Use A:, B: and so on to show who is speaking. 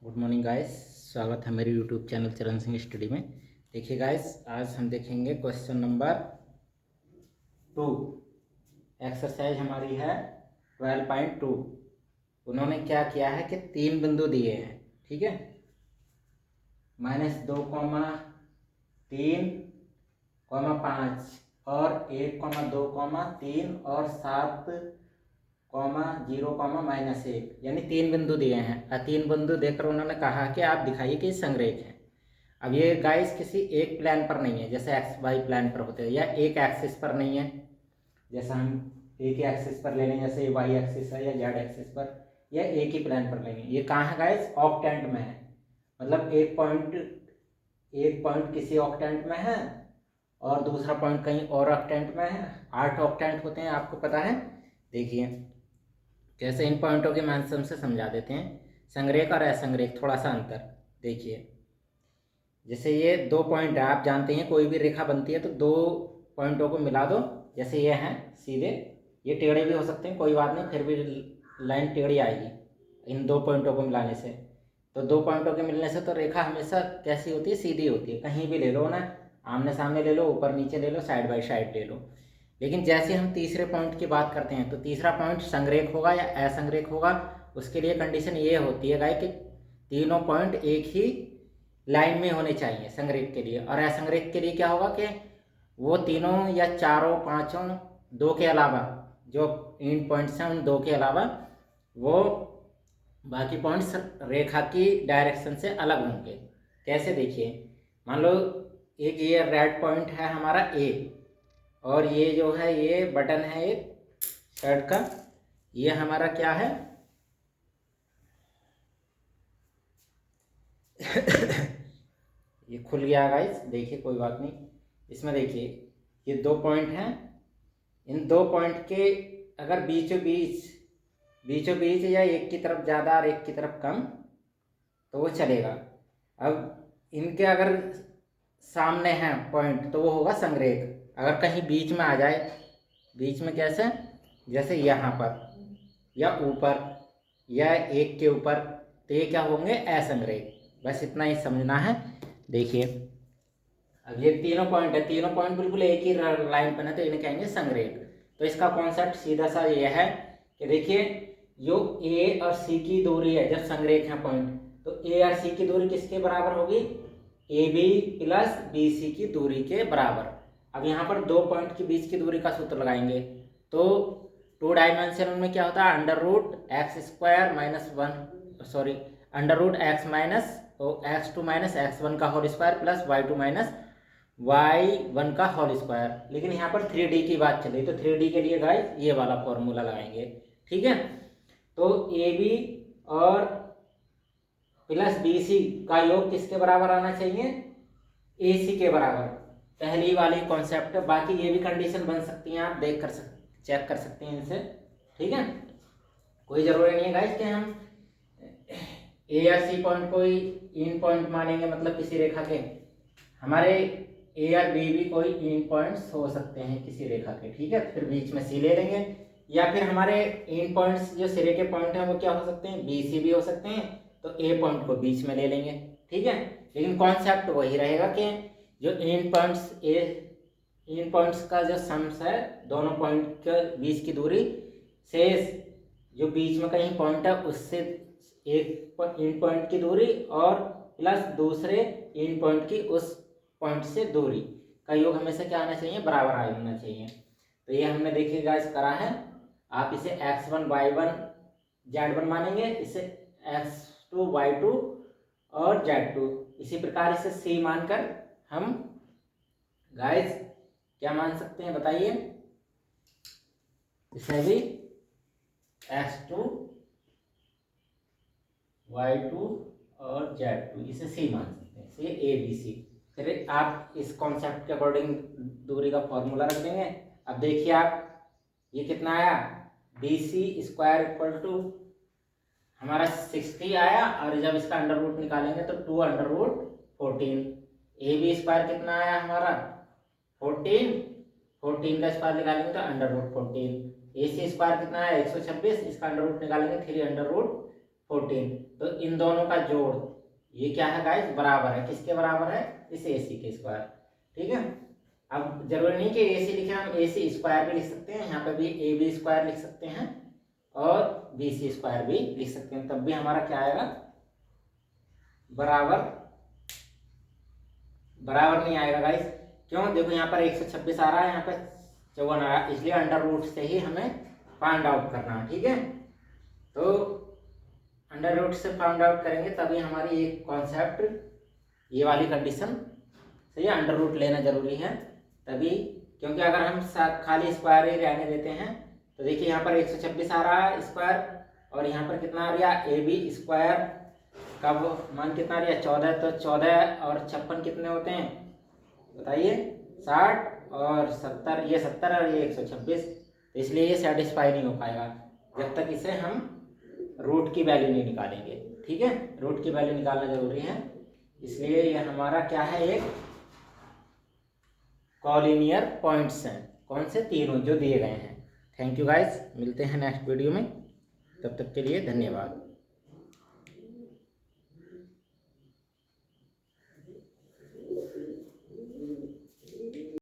A: Good morning guys. स्वागत है मेरे यूट्यूब चैनल चरण सिंह स्टडी में। देखिए गाइस, आज हम देखेंगे क्वेश्चन नंबर 2। एक्सरसाइज हमारी है 12.2। उन्होंने क्या किया है कि 3 बिंदु दिए हैं, ठीक है। -2, 3, 5 और 1, 2, 3 और 7, 0, -1, यानी 3 बिंदु दिए हैं। 3 बिंदु देकर उन्होंने कहा कि आप दिखाइए कि संरेख है। अब ये गाइस किसी एक प्लान पर नहीं है, जैसे एक्स वाई प्लान पर होते हैं, या एक एक्सिस पर नहीं है। जैसा हम एक ही एक्सिस पर ले लें, जैसे वाई एक्सिस है या जेड एक्सिस पर, या एक ही प्लान पर लेंगे। ये कहाँ है गाइस? ऑक्टेंट में है। मतलब एक पॉइंट किसी ऑक्टेंट में है और दूसरा पॉइंट कहीं और ऑक्टेंट में है। 8 ऑक्टेंट होते हैं, आपको पता है। देखिए कैसे इन पॉइंटों के माध्यम से समझा देते हैं। संरेख और असंरेख, थोड़ा सा अंतर देखिए। जैसे ये 2 पॉइंट है, आप जानते हैं कोई भी रेखा बनती है तो 2 पॉइंटों को मिला दो। जैसे ये हैं सीधे, ये टेढ़े भी हो सकते हैं, कोई बात नहीं, फिर भी लाइन टेढ़ी आएगी इन 2 पॉइंटों को मिलाने से। तो 2 पॉइंटों के मिलने से तो रेखा हमेशा कैसी होती है? सीधी होती है। कहीं भी ले लो ना, आमने सामने ले लो, ऊपर नीचे ले लो, साइड बाई साइड ले लो। लेकिन जैसे हम तीसरे पॉइंट की बात करते हैं तो तीसरा पॉइंट संरेख होगा या असंरेख होगा। उसके लिए कंडीशन ये होती है गाय कि तीनों पॉइंट एक ही लाइन में होने चाहिए संरेख के लिए। और असंरेख के लिए क्या होगा कि वो तीनों या चारों पांचों, 2 के अलावा जो इन पॉइंट्स हैं उन 2 के अलावा वो बाकी पॉइंट्स रेखा की डायरेक्शन से अलग होंगे। कैसे? देखिए, मान लो एक ये रेड पॉइंट है हमारा ए, और ये जो है ये बटन है एक शर्ट का, ये हमारा क्या है? ये खुल गया गाइस, देखिए कोई बात नहीं। इसमें देखिए ये 2 पॉइंट हैं। इन 2 पॉइंट के अगर बीचों बीच या एक की तरफ ज़्यादा और एक की तरफ कम तो वो चलेगा। अब इनके अगर सामने हैं पॉइंट तो वो होगा संरेख। अगर कहीं बीच में आ जाए, बीच में कैसे? जैसे यहाँ पर या ऊपर या एक के ऊपर, तो ये क्या होंगे? असंरेख। बस इतना ही समझना है। देखिए अब ये तीनों पॉइंट है, तीनों पॉइंट बिल्कुल एक ही लाइन पर है तो इन्हें कहेंगे संरेख। तो इसका कॉन्सेप्ट सीधा सा ये है कि देखिए जो ए और सी की दूरी है, जब संरेख है पॉइंट, तो ए और सी की दूरी किसके बराबर होगी? A B plus B C की दूरी के बराबर। अब यहाँ पर 2 पॉइंट के बीच की दूरी का सूत्र लगाएंगे तो 2 डायमेंशन में क्या होता है? अंडर रूट एक्स का होल स्क्वायर प्लस y1 का होल स्क्वायर। लेकिन यहाँ पर 3D की बात चल रही, तो 3D के लिए गाइस ये वाला फॉर्मूला लगाएंगे, ठीक है। तो ए बी और प्लस बी सी का योग किसके बराबर आना चाहिए? ए सी के बराबर। पहली वाली कॉन्सेप्ट है। बाकी ये भी कंडीशन बन सकती हैं, आप चेक कर सकते हैं इनसे, ठीक है। कोई जरूरी नहीं है गाइस कि हम ए या सी पॉइंट को ही इन पॉइंट मानेंगे, मतलब किसी रेखा के। हमारे ए और बी भी कोई इन पॉइंट्स हो सकते हैं किसी रेखा के, ठीक है। फिर बीच में सी ले लेंगे, या फिर हमारे इन पॉइंट्स जो सिरे के पॉइंट हैं वो क्या हो सकते हैं? बी सी भी हो सकते हैं, तो ए पॉइंट को बीच में ले लेंगे, ठीक है। लेकिन कॉन्सेप्ट वही रहेगा कि जो इन पॉइंट्स का जो सम्स है, दोनों पॉइंट के बीच की दूरी शेष जो बीच में कहीं पॉइंट है उससे एक इन पॉइंट की दूरी और प्लस दूसरे इन पॉइंट की उस पॉइंट से दूरी का योग हमेशा क्या आना चाहिए? बराबर आना चाहिए। तो ये हमने देखिए गाइस करा है। आप इसे x1 y1 z1 मानेंगे, इसे x2 y2 और z2, इसी प्रकार इसे c मानकर हम गाइस क्या मान सकते हैं बताइए? इसमें भी x2 y2 और z2, इसे c मान सकते हैं, इसे a b c। फिर आप इस कॉन्सेप्ट के अकॉर्डिंग दूरी का फॉर्मूला रख देंगे। अब देखिए आप, ये कितना आया? B C square equal to हमारा 60 आया, और जब इसका अंडर रूट निकालेंगे तो 2√14। ए बी स्क्वायर कितना आया हमारा? 14। 14 का स्क्वायर निकालेंगे तो √14। ए सी स्क्वायर कितना है? 126, इसका अंडर रूट निकालेंगे 3√14। 14। तो इन दोनों का जोड़ ये क्या है गाइस, बराबर है, किसके बराबर है, इस AC के स्क्वायर। ठीक है, अब जरूरी नहीं कि AC लिखे, हम AC स्क्वायर भी लिख सकते हैं, यहाँ पे भी AB स्क्वायर लिख सकते हैं और BC स्क्वायर भी लिख सकते हैं, तब भी हमारा क्या आएगा, बराबर नहीं आएगा गाइस। क्यों, देखो यहाँ पर 126 आ रहा है, यहाँ पर 54 आ रहा है, इसलिए अंडर रूट से ही हमें फाइंड आउट करना है। ठीक है, तो अंडर रूट से फाइंड आउट करेंगे तभी हमारी एक कॉन्सेप्ट, ये वाली कंडीशन सही है, अंडर रूट लेना जरूरी है तभी, क्योंकि अगर हम खाली स्क्वायर ही रहने देते हैं तो देखिए यहाँ पर 126 आ रहा है स्क्वायर, और यहाँ पर कितना आ रहा है, AB स्क्वायर का मान कितना आ रहा है, 14, तो 14 और 56 कितने होते हैं बताइए, 60 और 70, ये 70 और ये 126, तो इसलिए ये सेटिस्फाई नहीं हो पाएगा जब तक इसे हम रूट की वैल्यू नहीं निकालेंगे। ठीक है, रूट की वैल्यू निकालना जरूरी है, इसलिए ये हमारा क्या है, एक कॉलिनियर पॉइंट्स हैं, कौन से, तीनों जो दिए गए हैं। थैंक यू गाइस, मिलते हैं नेक्स्ट वीडियो में, तब तक के लिए धन्यवाद।